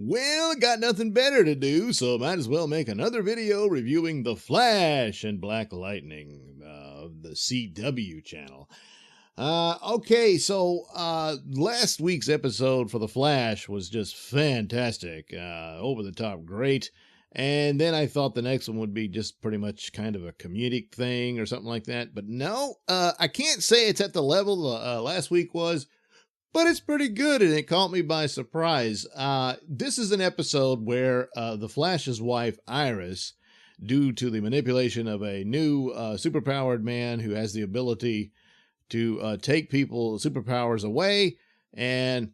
Well, got nothing better to do, so might as well make another video reviewing The Flash and Black Lightning, the CW channel. Last week's episode for The Flash was just fantastic, over the top great. And then I thought the next one would be just pretty much kind of a comedic thing or something like that. But no, I can't say it's at the level last week was, but it's pretty good, and it caught me by surprise. This is an episode where the Flash's wife, Iris, due to the manipulation of a new superpowered man who has the ability to take people's superpowers away, and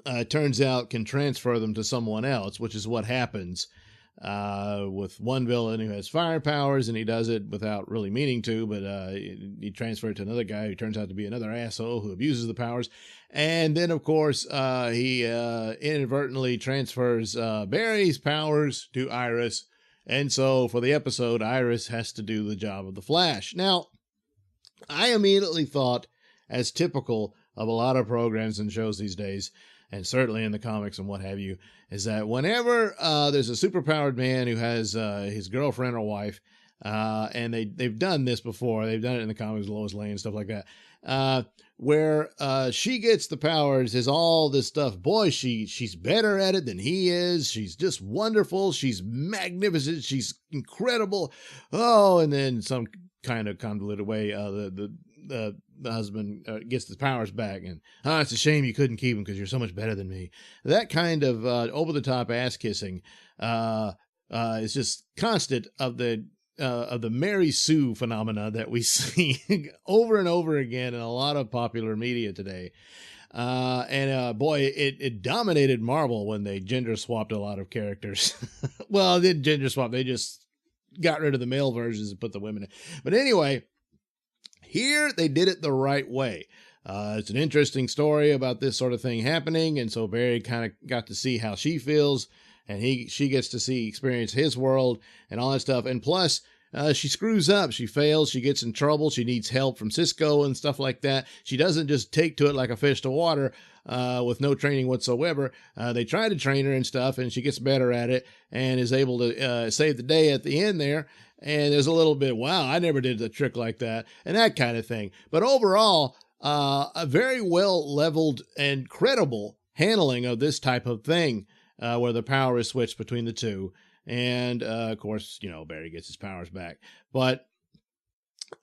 it turns out can transfer them to someone else, which is what happens with one villain who has fire powers, and he does it without really meaning to, but he transferred it to another guy who turns out to be another asshole who abuses the powers. And then, of course, he inadvertently transfers Barry's powers to Iris. And so for the episode, Iris has to do the job of the Flash. Now, I immediately thought, as typical of a lot of programs and shows these days, and certainly in the comics and what have you, is that whenever there's a superpowered man who has his girlfriend or wife, and they've done this before, they've done it in the comics, Lois Lane, stuff like that, where she gets the powers, is all this stuff. Boy, she's better at it than he is. She's just wonderful. She's magnificent. She's incredible. Oh, and then some kind of convoluted way, the husband gets the powers back, and it's a shame you couldn't keep them because you're so much better than me. That kind of over-the-top ass-kissing is just constant of the Mary Sue phenomena that we see over and over again in a lot of popular media today. Boy, it dominated Marvel when they gender swapped a lot of characters. Well, they didn't gender swap, they just got rid of the male versions and put the women in. But anyway, here they did it the right way. It's an interesting story about this sort of thing happening, and so Barry kind of got to see how she feels, and she gets to experience his world and all that stuff. And plus, she screws up, she fails, she gets in trouble, she needs help from Cisco and stuff like that. She doesn't just take to it like a fish to water, with no training whatsoever. They try to train her and stuff, and she gets better at it and is able to save the day at the end there. And there's a little bit, wow, I never did a trick like that, and that kind of thing. But overall, a very well leveled and credible handling of this type of thing, where the power is switched between the two. And, of course, Barry gets his powers back. But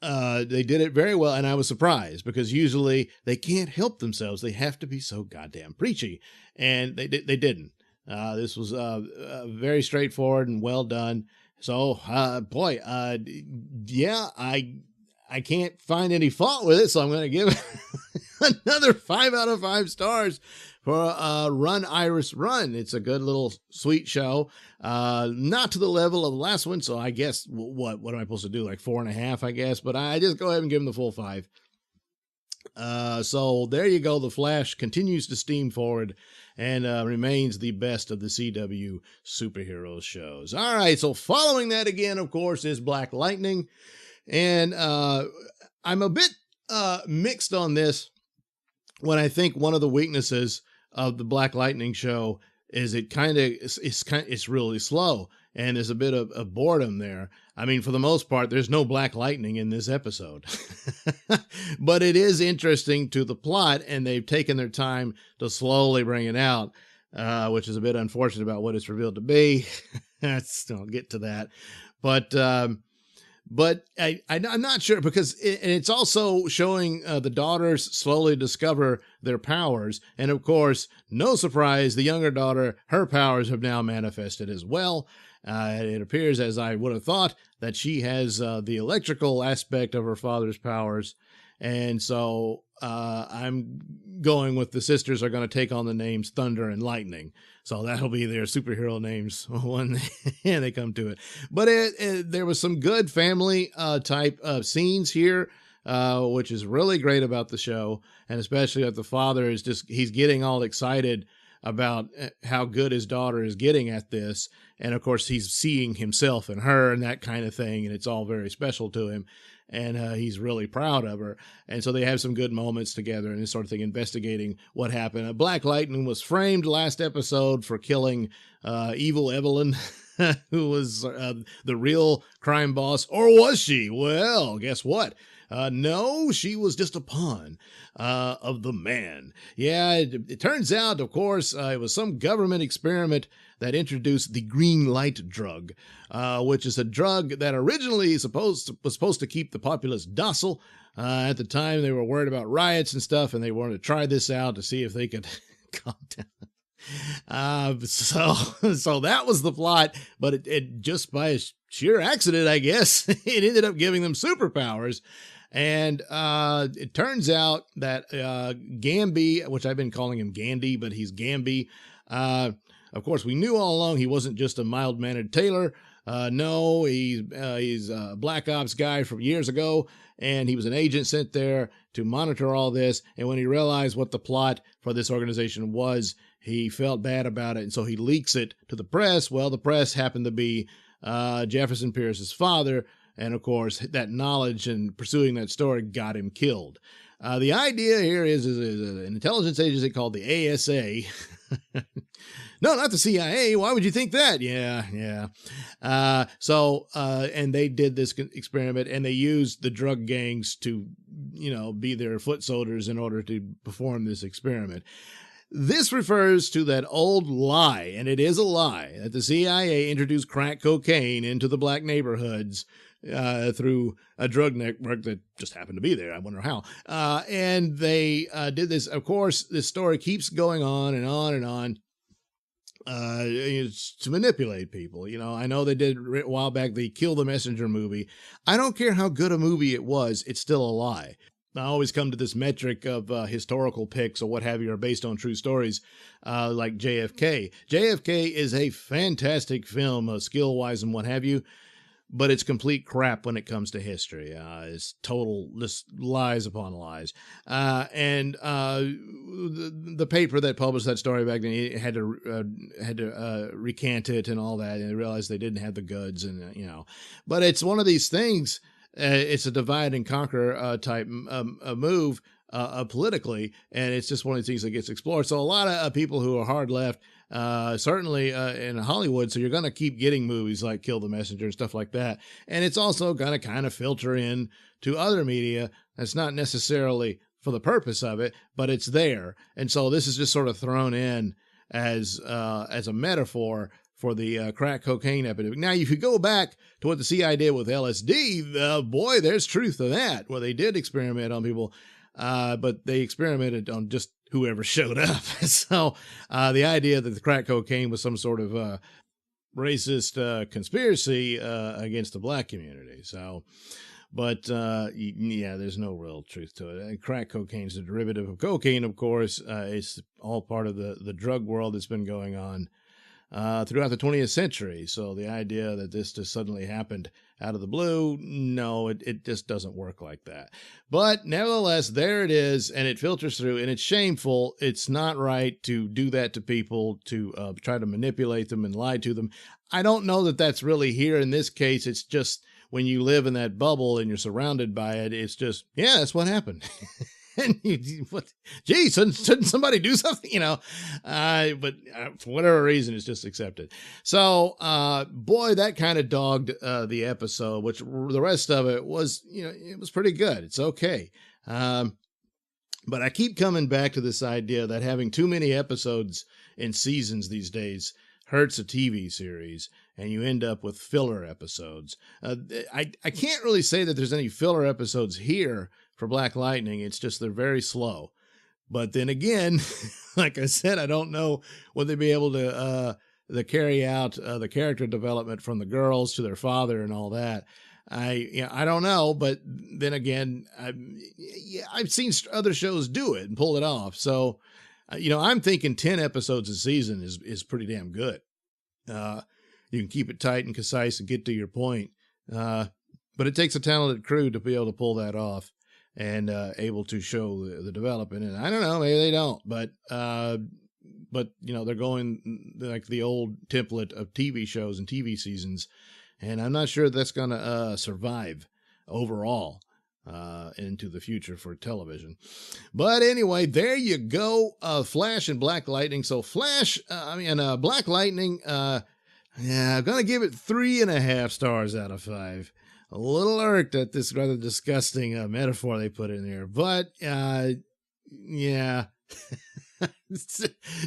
they did it very well, and I was surprised, because usually they can't help themselves. They have to be so goddamn preachy, and they didn't. This was very straightforward and well done. So, boy, yeah, I can't find any fault with it, so I'm going to give it another 5 out of 5 stars for Run, Iris, Run. It's a good little sweet show. Not to the level of the last one, so I guess, what am I supposed to do, like 4.5, I guess, but I just go ahead and give them the full 5. So there you go. The Flash continues to steam forward and remains the best of the CW superhero shows. All right, so following that again, of course, is Black Lightning. And I'm a bit mixed on this, when I think one of the weaknesses of the Black Lightning show is it's really slow, and there's a bit of boredom there. I mean, for the most part, there's no Black Lightning in this episode. But it is interesting to the plot, and they've taken their time to slowly bring it out, which is a bit unfortunate about what it's revealed to be. I'll get to that. But I'm not sure, because it's also showing the daughters slowly discover their powers. And of course, no surprise, the younger daughter, her powers have now manifested as well. It appears, as I would have thought, that she has the electrical aspect of her father's powers. And so I'm going with the sisters are going to take on the names Thunder and Lightning. So that'll be their superhero names when they come to it. But there was some good family type of scenes here, which is really great about the show. And especially that the father is he's getting all excited about how good his daughter is getting at this. And of course, he's seeing himself in her and that kind of thing. And it's all very special to him. And he's really proud of her. And so they have some good moments together and this sort of thing, investigating what happened. Black Lightning was framed last episode for killing evil Evelyn, who was the real crime boss. Or was she? Well, guess what? No, she was just a pawn of the man. Yeah, it turns out, of course, it was some government experiment that introduced the green light drug, which is a drug that originally was supposed to keep the populace docile. At the time, they were worried about riots and stuff, and they wanted to try this out to see if they could calm down. So that was the plot, but it just by a sheer accident, I guess, it ended up giving them superpowers. And it turns out that Gamby, which I've been calling him Gandhi, but he's Gamby. Of course, we knew all along he wasn't just a mild-mannered tailor. No, he's a Black Ops guy from years ago, and he was an agent sent there to monitor all this. And when he realized what the plot for this organization was, he felt bad about it, and so he leaks it to the press. Well, the press happened to be Jefferson Pierce's father, and of course, that knowledge and pursuing that story got him killed. The idea here is an intelligence agency called the ASA. No, not the CIA. Why would you think that? Yeah. And they did this experiment, and they used the drug gangs to, be their foot soldiers in order to perform this experiment. This refers to that old lie, and it is a lie, that the CIA introduced crack cocaine into the black neighborhoods through a drug network that just happened to be there. I wonder how. And they did this. Of course, this story keeps going on and on and on. It's to manipulate people. I know they did a while back the Kill the Messenger movie. I don't care how good a movie it was, it's still a lie. I always come to this metric of historical picks or what have you are based on true stories, like JFK. JFK is a fantastic film, skill-wise and what have you, but it's complete crap when it comes to history. It's total lies upon lies. And the paper that published that story back then had to recant it and all that, and they realized they didn't have the goods, and But it's one of these things. It's a divide and conquer type move politically, and it's just one of these things that gets explored. So a lot of people who are hard left, certainly in Hollywood, so you're going to keep getting movies like Kill the Messenger and stuff like that. And it's also going to kind of filter in to other media that's not necessarily for the purpose of it, but it's there. And so this is just sort of thrown in as a metaphor for the crack cocaine epidemic. Now, if you go back to what the CIA did with LSD, boy, there's truth to that, where they did experiment on people, but they experimented on just whoever showed up. So the idea that the crack cocaine was some sort of racist conspiracy against the black community. So, but yeah, there's no real truth to it. And crack cocaine is a derivative of cocaine, of course. It's all part of the drug world that's been going on throughout the 20th century. So the idea that this just suddenly happened out of the blue, no, it just doesn't work like that. But nevertheless, there it is, and it filters through, and it's shameful. It's not right to do that to people, to try to manipulate them and lie to them. I don't know that that's really here in this case. It's just when you live in that bubble and you're surrounded by it, it's just, yeah, that's what happened. And gee, shouldn't somebody do something, but for whatever reason, it's just accepted. So, boy, that kind of dogged the episode, which the rest of it was, it was pretty good. It's okay. But I keep coming back to this idea that having too many episodes in seasons these days hurts a TV series, and you end up with filler episodes. I can't really say that there's any filler episodes here for Black Lightning. It's just they're very slow. But then again, like I said, I don't know will they be able to carry out the character development from the girls to their father and all that. I don't know, but then again, I've seen other shows do it and pull it off. So, I'm thinking 10 episodes a season is pretty damn good. You can keep it tight and concise and get to your point. But it takes a talented crew to be able to pull that off and able to show the development. And I don't know, maybe they don't, but but they're going like the old template of TV shows and TV seasons, and I'm not sure that's going to survive overall into the future for television. But anyway, there you go. Flash and Black Lightning. So Black Lightning, yeah, I'm going to give it 3.5 stars out of 5. A little irked at this rather disgusting metaphor they put in there, but yeah.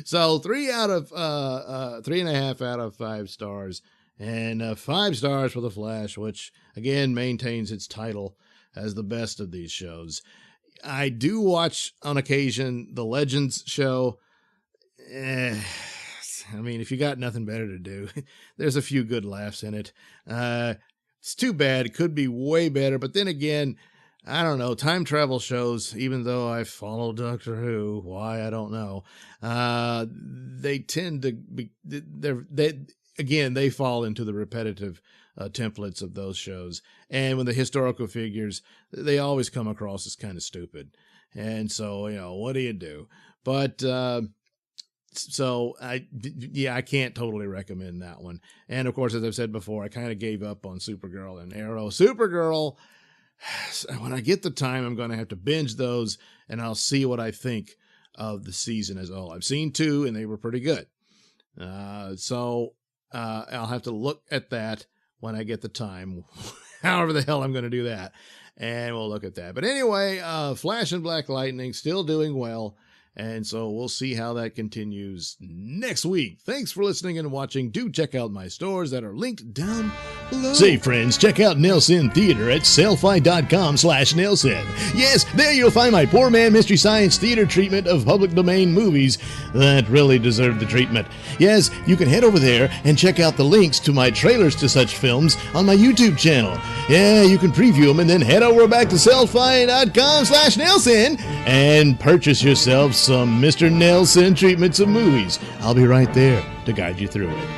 So 3.5 out of 5 stars, and 5 stars for The Flash, which again maintains its title as the best of these shows. I do watch on occasion the Legends show. I mean, if you got nothing better to do, there's a few good laughs in it. It's too bad. It could be way better. But then again, I don't know. Time travel shows, even though I follow Doctor Who, why, I don't know. They tend to be, they fall into the repetitive templates of those shows. And when the historical figures, they always come across as kind of stupid. And so, what do you do? But, so I can't totally recommend that one. And of course, as I've said before, I kind of gave up on Supergirl and Arrow. Supergirl, when I get the time, I'm going to have to binge those, and I'll see what I think of the season as a whole. I've seen 2, and they were pretty good. So I'll have to look at that when I get the time, however the hell I'm going to do that. And we'll look at that. But anyway, Flash and Black Lightning still doing well. And so we'll see how that continues next week. Thanks for listening and watching. Do check out my stores that are linked down below. Say, friends, check out Nailsin Theater at sellfy.com/Nailsin. Yes, there you'll find my poor man Mystery Science Theater treatment of public domain movies that really deserve the treatment. Yes, you can head over there and check out the links to my trailers to such films on my YouTube channel. Yeah, you can preview them and then head over back to sellfy.com/Nailsin and purchase yourself some Mr. Nailsin treatments of movies. I'll be right there to guide you through it.